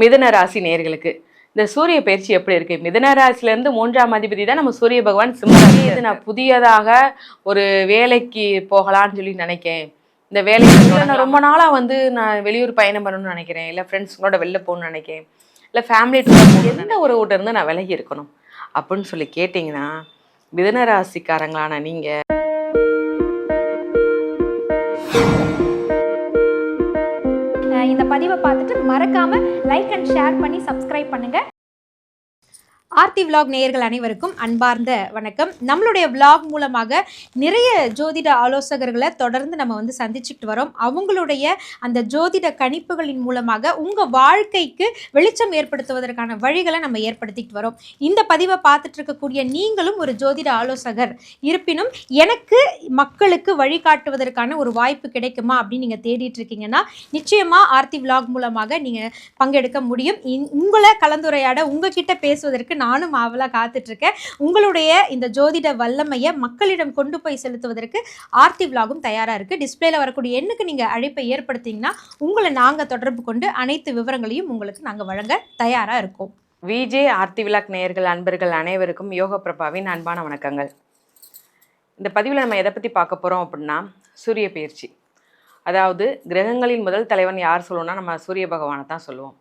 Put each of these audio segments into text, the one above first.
மிதுன ராசி நேயர்களுக்கு இந்த சூரிய பயிற்சி எப்படி இருக்கு? மிதுன ராசில இருந்து 3ஆம் அதிபதி தான் நம்ம சூரிய பகவான் சிம்மராசி. இது நான் புதியதாக ஒரு வேலைக்கு போகலான்னு சொல்லி நினைக்கேன். இந்த வேலைக்கு நான் ரொம்ப நாளா நான் வெளியூர் பயணம் பண்ணணும்னு நினைக்கிறேன், இல்லை ஃப்ரெண்ட்ஸுங்களோட வெளில போகணும்னு நினைக்கிறேன், இல்லை ஃபேமிலி டூர் எந்த ஒரு ஊட்ட இருந்து நான் விலகி இருக்கணும் அப்படின்னு சொல்லி கேட்டிங்கன்னா, மிதுன ராசிக்காரங்களான நீங்கள் இந்த பதிவை பார்த்துட்டு மறக்காம லைக் அண்ட் ஷேர் பண்ணி சப்ஸ்கிரைப் பண்ணுங்க. ஆர்த்தி விலாக் நேயர்கள் அனைவருக்கும் அன்பார்ந்த வணக்கம். நம்மளுடைய விலாக் மூலமாக நிறைய ஜோதிட ஆலோசகர்களை தொடர்ந்து நம்ம சந்திச்சுட்டு வரோம். அவங்களுடைய அந்த ஜோதிட கணிப்புகளின் மூலமாக உங்கள் வாழ்க்கைக்கு வெளிச்சம் ஏற்படுத்துவதற்கான வழிகளை நம்ம ஏற்படுத்திட்டு வரோம். இந்த பதிவை பார்த்துட்டு இருக்கக்கூடிய நீங்களும் ஒரு ஜோதிட ஆலோசகர் இருப்பினும் எனக்கு மக்களுக்கு வழிகாட்டுவதற்கான ஒரு வாய்ப்பு கிடைக்குமா அப்படின்னு நீங்கள் தேடிட்டு இருக்கீங்கன்னா நிச்சயமாக ஆர்த்தி விலாக் மூலமாக நீங்கள் பங்கெடுக்க முடியும். உங்களை கலந்துரையாட உங்ககிட்ட பேசுவதற்கு நானும் ஆவலாக காத்துட்ருக்கேன். உங்களுடைய இந்த ஜோதிட வல்லமையை மக்களிடம் கொண்டு போய் செலுத்துவதற்கு ஆர்த்தி விலாகும் தயாராக இருக்குது. டிஸ்பிளேல வரக்கூடிய எண்ணுக்கு நீங்கள் அழைப்பை ஏற்படுத்திங்கன்னா உங்களை நாங்கள் தொடர்பு கொண்டு அனைத்து விவரங்களையும் உங்களுக்கு நாங்கள் வழங்க தயாராக இருக்கோம். விஜே ஆர்த்தி விலாக் நேயர்கள் அன்பர்கள் அனைவருக்கும் யோக பிரபாவின் அன்பான வணக்கங்கள். இந்த பதிவில் நம்ம எதை பற்றி பார்க்க போகிறோம் அப்படின்னா, சூரிய பயிற்சி. அதாவது கிரகங்களின் முதல் தலைவன் யார் சொல்லுவோம்னா நம்ம சூரிய பகவானை தான் சொல்லுவோம்.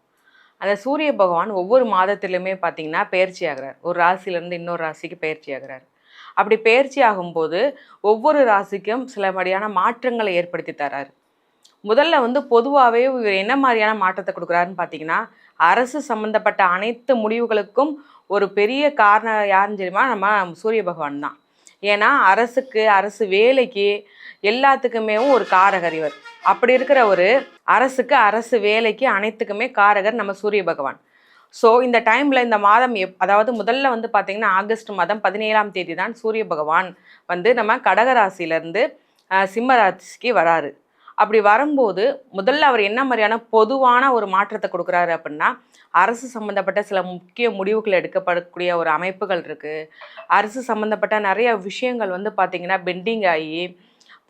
அந்த சூரிய பகவான் ஒவ்வொரு மாதத்திலுமே பார்த்திங்கன்னா பயிற்சி ஆகிறார். ஒரு ராசியிலேருந்து இன்னொரு ராசிக்கு பயிற்சி ஆகிறார். அப்படி பயிற்சி ஆகும்போது ஒவ்வொரு ராசிக்கும் சில மாதிரியான மாற்றங்களை ஏற்படுத்தி தராரு. முதல்ல பொதுவாகவே இவர் என்ன மாதிரியான மாற்றத்தை கொடுக்குறாருன்னு பார்த்தீங்கன்னா, அரசு சம்மந்தப்பட்ட அனைத்து முடிவுகளுக்கும் ஒரு பெரிய காரணம் யாருன்னு தெரியுமா? நம்ம சூரிய பகவான் தான். ஏன்னா அரசு வேலைக்கு எல்லாத்துக்குமே ஒரு காரகர் இவர். அப்படி இருக்கிற ஒரு அரசு வேலைக்கு அனைத்துக்குமே காரகர் நம்ம சூரிய பகவான். ஸோ இந்த டைமில் இந்த மாதம் அதாவது முதல்ல பார்த்திங்கன்னா ஆகஸ்ட் மாதம் 17ஆம் தேதி தான் சூரிய பகவான் நம்ம கடகராசியிலேருந்து சிம்ம ராசிக்கு வராரு. அப்படி வரும்போது முதல்ல அவர் என்ன மாதிரியான பொதுவான ஒரு மாற்றத்தை கொடுக்குறாரு அப்படின்னா, அரசு சம்மந்தப்பட்ட சில முக்கிய முடிவுகள் எடுக்கப்படக்கூடிய ஒரு அமைப்புகள் இருக்குது. அரசு சம்மந்தப்பட்ட நிறைய விஷயங்கள் பார்த்திங்கன்னா பெண்டிங் ஆகி,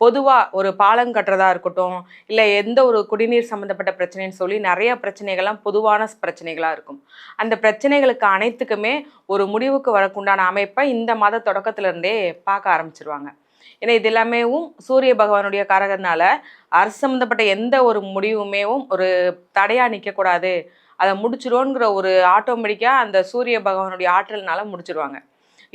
பொதுவாக ஒரு பாலம் கட்டுறதா இருக்கட்டும், இல்லை எந்த ஒரு குடிநீர் சம்மந்தப்பட்ட பிரச்சனைன்னு சொல்லி நிறைய பிரச்சனைகள்லாம் பொதுவான பிரச்சனைகளாக இருக்கும். அந்த பிரச்சனைகளுக்கு அனைத்துக்குமே ஒரு முடிவுக்கு வரக்குண்டான அமைப்பை இந்த மாத தொடக்கத்திலேருந்தே பார்க்க ஆரம்பிச்சிருவாங்க. ஏன்னா இது எல்லாமேவும் சூரிய பகவானுடைய காரகனால அரசு சம்மந்தப்பட்ட எந்த ஒரு முடிவுமேவும் ஒரு தடையாக நிற்கக்கூடாது, அதை முடிச்சிருவோங்கிற ஒரு ஆட்டோமேட்டிக்காக அந்த சூரிய பகவானுடைய ஆற்றல்னால முடிச்சிருவாங்க.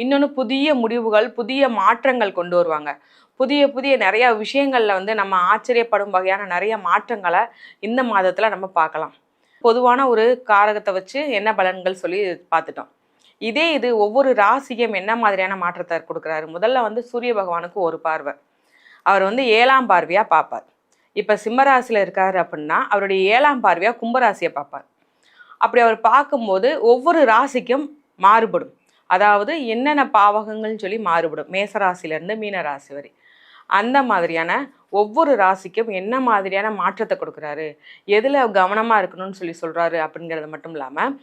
இன்னொன்று புதிய முடிவுகள், புதிய மாற்றங்கள் கொண்டு வருவாங்க. புதிய நிறையா விஷயங்களில் நம்ம ஆச்சரியப்படும் வகையான நிறைய மாற்றங்களை இந்த மாதத்தில் நம்ம பார்க்கலாம். பொதுவான ஒரு காரகத்தை வச்சு என்ன பலன்கள் சொல்லி பார்த்துட்டோம். இது ஒவ்வொரு ராசிக்கும் என்ன மாதிரியான மாற்றத்தை கொடுக்குறாரு. முதல்ல சூரிய பகவானுக்கு ஒரு பார்வை, அவர் 7ஆம் பார்வையாக பார்ப்பார். இப்போ சிம்மராசியில் இருக்கார் அப்படின்னா அவருடைய 7ஆம் பார்வையாக கும்பராசியை பார்ப்பார். அப்படி அவர் பார்க்கும்போது ஒவ்வொரு ராசிக்கும் மாறுபடும். அதாவது என்னென்ன பாவகங்கள்னு சொல்லி மாறுபடும். மேசராசிலேருந்து மீனராசி வரை அந்த மாதிரியான ஒவ்வொரு ராசிக்கும் என்ன மாதிரியான மாற்றத்தை கொடுக்குறாரு, எதில் கவனமாக இருக்கணும்னு சொல்லி சொல்கிறாரு அப்படிங்கிறது மட்டும் இல்லாமல்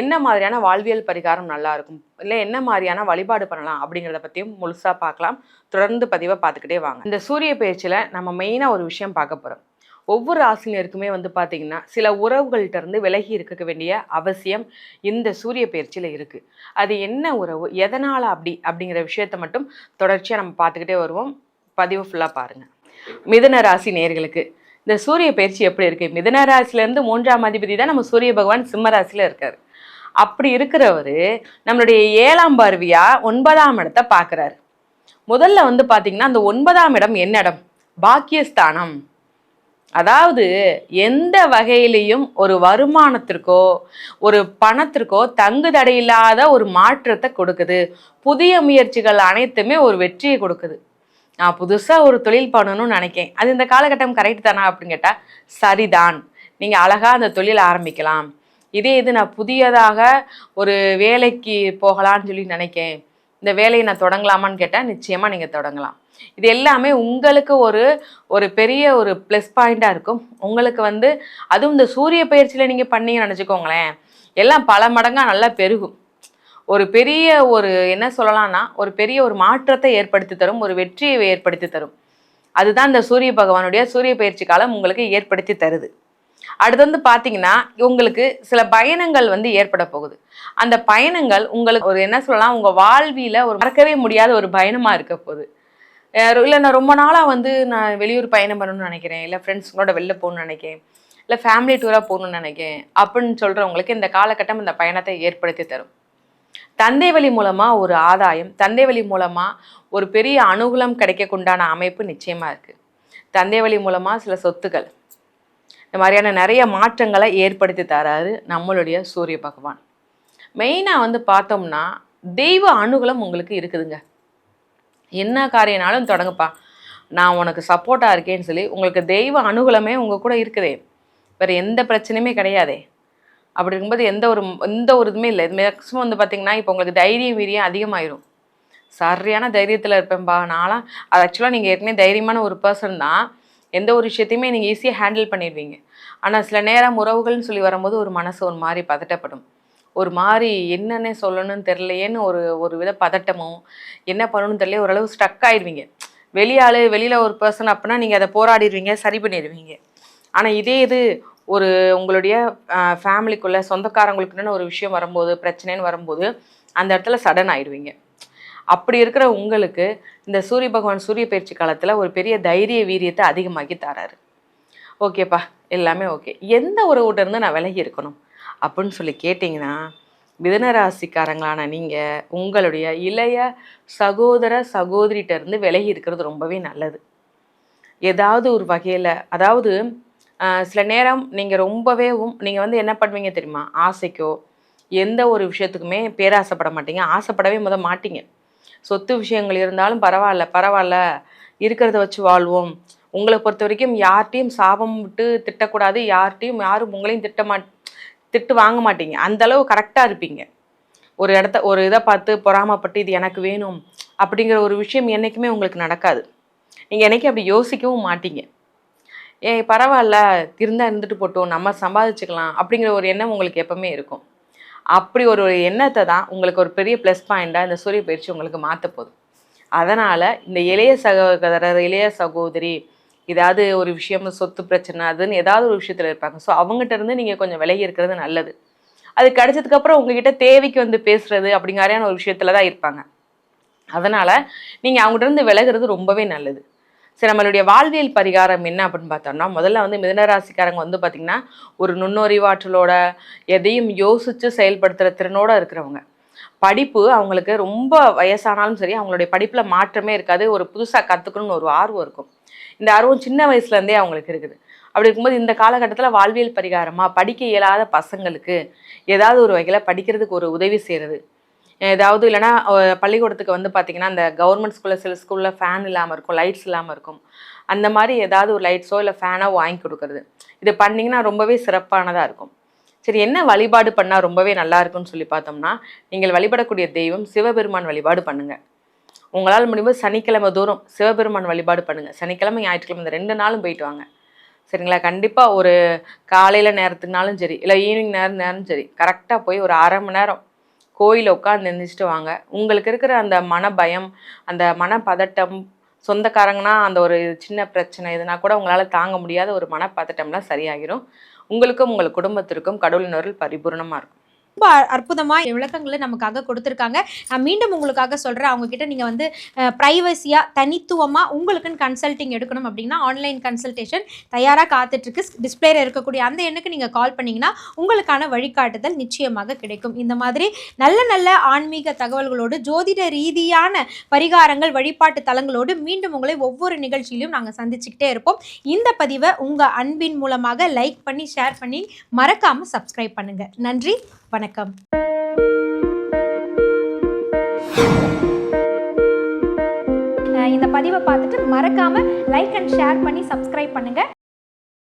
என்ன மாதிரியான வாழ்வியல் பரிகாரம் நல்லாயிருக்கும், இல்லை என்ன மாதிரியான வழிபாடு பண்ணலாம் அப்படிங்கிறத பற்றியும் முழுசாக பார்க்கலாம். தொடர்ந்து பதிவை பார்த்துக்கிட்டே வாங்க. இந்த சூரிய பயிற்சியில் நம்ம மெயினாக ஒரு விஷயம் பார்க்க போகிறோம். ஒவ்வொரு ராசினருக்குமே பார்த்திங்கன்னா சில உறவுகள்கிட்ட இருந்து விலகி இருக்க வேண்டிய அவசியம் இந்த சூரிய பயிற்சியில் இருக்குது. அது என்ன உறவு, எதனால் அப்படிங்கிற விஷயத்தை மட்டும் தொடர்ச்சியாக நம்ம பார்த்துக்கிட்டே வருவோம். பதிவு ஃபுல்லாக பாருங்கள். மிதுன ராசி நேயர்களுக்கு இந்த சூரிய பயிற்சி எப்படி இருக்குது? மிதுன ராசிலேருந்து 3ஆம் அதிபதி தான் நம்ம சூரிய பகவான் சிம்ம ராசியில் இருக்கார். அப்படி இருக்கிறவர் நம்மளுடைய 7ஆம் பார்வையாக 9ஆம் இடத்தை பார்க்குறாரு. முதல்ல பார்த்திங்கன்னா அந்த 9ஆம் இடம் என்ன இடம்? பாக்கியஸ்தானம். அதாவது எந்த வகையிலையும் ஒரு வருமானத்திற்கோ ஒரு பணத்திற்கோ தங்கு தடையில்லாத ஒரு மாற்றத்தை கொடுக்குது. புதிய முயற்சிகள் அனைத்துமே ஒரு வெற்றியை கொடுக்குது. நான் புதுசாக ஒரு தொழில் பண்ணணும்னு நினைக்கேன், அது இந்த காலகட்டம் கரெக்ட் தானா அப்படின்னு கேட்டால் சரிதான், நீங்கள் அழகாக அந்த தொழில் ஆரம்பிக்கலாம். இது நான் புதியதாக ஒரு வேலைக்கு போகலான்னு சொல்லி நினைக்கேன், இந்த வேலையை நான் தொடங்கலாமான்னு கேட்டால் நிச்சயமாக நீங்கள் தொடங்கலாம். இது எல்லாமே உங்களுக்கு ஒரு பெரிய ஒரு ப்ளஸ் பாயிண்ட்டாக இருக்கும். உங்களுக்கு அதுவும் இந்த சூரிய பயிற்சியில் நீங்கள் பண்ணீங்கன்னு நினச்சிக்கோங்களேன், எல்லாம் பல மடங்காக நல்லா பெருகும். ஒரு பெரிய என்ன சொல்லலாம்னா ஒரு பெரிய ஒரு மாற்றத்தை ஏற்படுத்தி தரும், ஒரு வெற்றியை ஏற்படுத்தி தரும். அதுதான் இந்த சூரிய பகவானுடைய சூரிய பயிற்சி காலம் உங்களுக்கு ஏற்படுத்தி தருது. அடுத்து வந்து பார்த்தீங்கன்னா உங்களுக்கு சில பயணங்கள் வந்து ஏற்பட போகுது. அந்த பயணங்கள் உங்களுக்கு ஒரு என்ன சொல்லலாம், உங்க வாழ்வியல ஒரு மறக்கவே முடியாத ஒரு பயணமா இருக்க போகுது. இல்ல நான் ரொம்ப நாளா வந்து நான் வெளியூர் பயணம் பண்ணணும்னு நினைக்கிறேன், இல்ல ஃப்ரெண்ட்ஸ்களோட வெளில போகணும்னு நினைக்கிறேன், இல்ல ஃபேமிலி டூரா போகணும்னு நினைக்கிறேன் அப்படின்னு சொல்றவங்களுக்கு இந்த காலகட்டம் இந்த பயணத்தை ஏற்படுத்தி தரும். தந்தை வழி மூலமா ஒரு ஆதாயம், தந்தை வழி மூலமா ஒரு பெரிய அனுகூலம் கிடைக்கக்குண்டான அமைப்பு நிச்சயமா இருக்கு. தந்தை வழி மூலமா சில சொத்துக்கள், இந்த மாதிரியான நிறைய மாற்றங்களை ஏற்படுத்தி தராரு நம்மளுடைய சூரிய பகவான். மெயினாக வந்து பார்த்தோம்னா தெய்வ அனுகூலம் உங்களுக்கு இருக்குதுங்க. என்ன காரியனாலும் தொடங்குப்பா, நான் உனக்கு சப்போர்ட்டாக இருக்கேன்னு சொல்லி உங்களுக்கு தெய்வ அனுகூலமே உங்கள் கூட இருக்குதே, வேறு எந்த பிரச்சனையுமே கிடையாதே. அப்படி இருக்கும்போது எந்த ஒரு இதுவுமே இல்லை. மேக்ஸிமம் வந்து பார்த்திங்கன்னா இப்போ உங்களுக்கு தைரியம் வீரியம் அதிகமாயிரும். சரியான தைரியத்தில் இருப்பேன்பா நான்லாம். அது ஆக்சுவலாக நீங்கள் ஏற்கனவே தைரியமான ஒரு பர்சன் தான். எந்த ஒரு விஷயத்தையுமே நீங்கள் ஈஸியாக ஹேண்டில் பண்ணிடுவீங்க. ஆனால் சில நேரம் உறவுகள்னு சொல்லி வரும்போது ஒரு மனசு ஒரு மாதிரி பதட்டப்படும். ஒரு மாதிரி என்னென்ன சொல்லணும்னு தெரிலையேன்னு ஒரு வித பதட்டமும், என்ன பண்ணணும்னு தெரியல, ஓரளவு ஸ்ட்ரக் ஆயிடுவீங்க. வெளியில் ஒரு பர்சன் அப்படின்னா நீங்கள் அதை போராடிடுவீங்க, சரி பண்ணிடுவீங்க. ஆனால் இது ஒரு உங்களுடைய ஃபேமிலிக்குள்ளே சொந்தக்காரங்களுக்குன்னு ஒரு விஷயம் வரும்போது, பிரச்சனைன்னு வரும்போது அந்த இடத்துல சடன் ஆயிடுவீங்க. அப்படி இருக்கிற உங்களுக்கு இந்த சூரிய பகவான் சூரிய பயிற்சி காலத்தில் ஒரு பெரிய தைரிய வீரியத்தை அதிகமாக்கி தராரு. ஓகேப்பா, எல்லாமே ஓகே. எந்த உறவுகிட்ட இருந்து நான் விலகி இருக்கணும் அப்படின்னு சொல்லி கேட்டிங்கன்னா, மிதுன ராசிக்காரங்களான நீங்கள் உங்களுடைய இளைய சகோதர சகோதரிகிட்ட இருந்து விலகி இருக்கிறது ரொம்பவே நல்லது. ஏதாவது ஒரு வகையில், அதாவது சில நேரம் நீங்கள் நீங்கள் வந்து என்ன பண்ணுவீங்க தெரியுமா, ஆசைக்கோ எந்த ஒரு விஷயத்துக்குமே பேராசைப்பட மாட்டீங்க, ஆசைப்படவே மாட்டீங்க. சொத்து விஷயங்கள் இருந்தாலும் பரவாயில்ல இருக்கிறத வச்சு வாழ்வோம். உங்களை பொறுத்த வரைக்கும் யார்கிட்டையும் சாபம் விட்டு திட்டக்கூடாது, யாரும் உங்களையும் திட்டு வாங்க மாட்டீங்க. அந்த அளவு கரெக்டாக இருப்பீங்க. ஒரு இதை பார்த்து பொறாமப்பட்டு இது எனக்கு வேணும் அப்படிங்கிற ஒரு விஷயம் என்றைக்குமே உங்களுக்கு நடக்காது. நீங்கள் என்றைக்கும் அப்படி யோசிக்கவும் மாட்டீங்க. பரவாயில்ல, இருந்தால் இருந்துட்டு போட்டோம், நம்ம சம்பாதிச்சுக்கலாம் அப்படிங்கிற ஒரு எண்ணம் உங்களுக்கு எப்பவுமே இருக்கும். அப்படி ஒரு எண்ணத்தை தான் உங்களுக்கு ஒரு பெரிய ப்ளஸ் பாயிண்டாக இந்த சூரிய பயிற்சி உங்களுக்கு மாற்ற போகுது. அதனால் இந்த இளைய சகோதரர் இளைய சகோதரி ஏதாவது ஒரு விஷயம், சொத்து பிரச்சனை அதுன்னு ஏதாவது ஒரு விஷயத்தில் இருப்பாங்க. ஸோ அவங்ககிட்ட இருந்து நீங்கள் கொஞ்சம் விலகி இருக்கிறது நல்லது. அது கிடைச்சதுக்கப்புறம் உங்ககிட்ட தேவைக்கு வந்து பேசுறது அப்படிங்கிற ஒரு விஷயத்துல தான் இருப்பாங்க. அதனால் நீங்கள் அவங்ககிட்ட இருந்து விலகிறது ரொம்பவே நல்லது. சரி, நம்மளுடைய வாழ்வியல் பரிகாரம் என்ன அப்படின்னு பார்த்தோம்னா, முதல்ல வந்து மிதுனராசிக்காரங்க வந்து பார்த்திங்கன்னா ஒரு நுண்ணறிவாற்றலோட எதையும் யோசித்து செயல்படுத்துகிற திறனோடு இருக்கிறவங்க. படிப்பு அவங்களுக்கு ரொம்ப வயசானாலும் சரி அவங்களுடைய படிப்பில் மாற்றமே இருக்காது. ஒரு புதுசாக கற்றுக்கணும்னு ஒரு ஆர்வம் இருக்கும். இந்த ஆர்வம் சின்ன வயசுலேருந்தே அவங்களுக்கு இருக்குது. அப்படி இருக்கும்போது இந்த காலகட்டத்தில் வாழ்வியல் பரிகாரமாக படிக்க இயலாத பசங்களுக்கு ஏதாவது ஒரு வகையில் படிக்கிறதுக்கு ஒரு உதவி செய்கிறது. ஏதாவது இல்லைனா பள்ளிக்கூடத்துக்கு வந்து பார்த்திங்கன்னா இந்த கவர்மெண்ட் ஸ்கூலில் சில ஸ்கூலில் ஃபேன் இல்லாமல் இருக்கும், லைட்ஸ் இல்லாமல் இருக்கும். அந்த மாதிரி ஏதாவது ஒரு லைட்ஸோ இல்லை ஃபேனோ வாங்கி கொடுக்குறது. இது பண்ணிங்கன்னா ரொம்பவே சிறப்பானதாக இருக்கும். சரி, என்ன வழிபாடு பண்ணால் ரொம்பவே நல்லா இருக்குன்னு சொல்லி பார்த்தோம்னா, நீங்கள் வழிபடக்கூடிய தெய்வம் சிவபெருமான் வழிபாடு பண்ணுங்கள். உங்களால் முடியும்போது சனிக்கிழமை தோறும் சிவபெருமான் வழிபாடு பண்ணுங்கள். சனிக்கிழமை ஞாயிற்றுக்கிழமை இந்த 2 நாளும் போயிட்டு வாங்க. சரிங்களா? கண்டிப்பாக ஒரு காலையில் நேரத்துக்குனாலும் சரி, இல்லை ஈவினிங் நேரம் சரி, கரெக்டாக போய் ஒரு 1/2 மணி நேரம் கோயிலில் உட்காந்து எந்திரிச்சிட்டு வாங்க. உங்களுக்கு இருக்கிற அந்த மன பயம், அந்த மன பதட்டம், சொந்தக்காரங்கன்னா அந்த ஒரு சின்ன பிரச்சனை எதுனா கூட உங்களால் தாங்க முடியாத ஒரு மனப்பதட்டம்லாம் சரியாகிடும். உங்களுக்கும் உங்கள் குடும்பத்திற்கும் கடவுளின் அருள் பரிபூர்ணமாக இருக்கும். ரொம்ப அற்புதமாக விளக்கங்களை நமக்காக கொடுத்துருக்காங்க. நான் மீண்டும் உங்களுக்காக சொல்கிறேன், அவங்கக்கிட்ட நீங்கள் வந்து ப்ரைவசியாக தனித்துவமாக உங்களுக்குன்னு கன்சல்ட்டிங் எடுக்கணும் அப்படின்னா ஆன்லைன் கன்சல்டேஷன் தயாராக காத்துட்ருக்கு. டிஸ்பிளேல இருக்கக்கூடிய அந்த எண்ணுக்கு நீங்கள் கால் பண்ணிங்கன்னா உங்களுக்கான வழிகாட்டுதல் நிச்சயமாக கிடைக்கும். இந்த மாதிரி நல்ல நல்ல ஆன்மீக தகவல்களோடு ஜோதிட ரீதியான பரிகாரங்கள் வழிபாட்டு தலங்களோடு மீண்டும் உங்களை ஒவ்வொரு நிகழ்ச்சியிலும் நாங்கள் சந்திச்சுக்கிட்டே இருப்போம். இந்த பதிவை உங்கள் அன்பின் மூலமாக லைக் பண்ணி ஷேர் பண்ணி மறக்காமல் சப்ஸ்கிரைப் பண்ணுங்கள். நன்றி, வணக்கம். இந்த பதிவை பார்த்துட்டு மறக்காம லைக் அண்ட் ஷேர் பண்ணி சப்ஸ்கிரைப் பண்ணுங்க.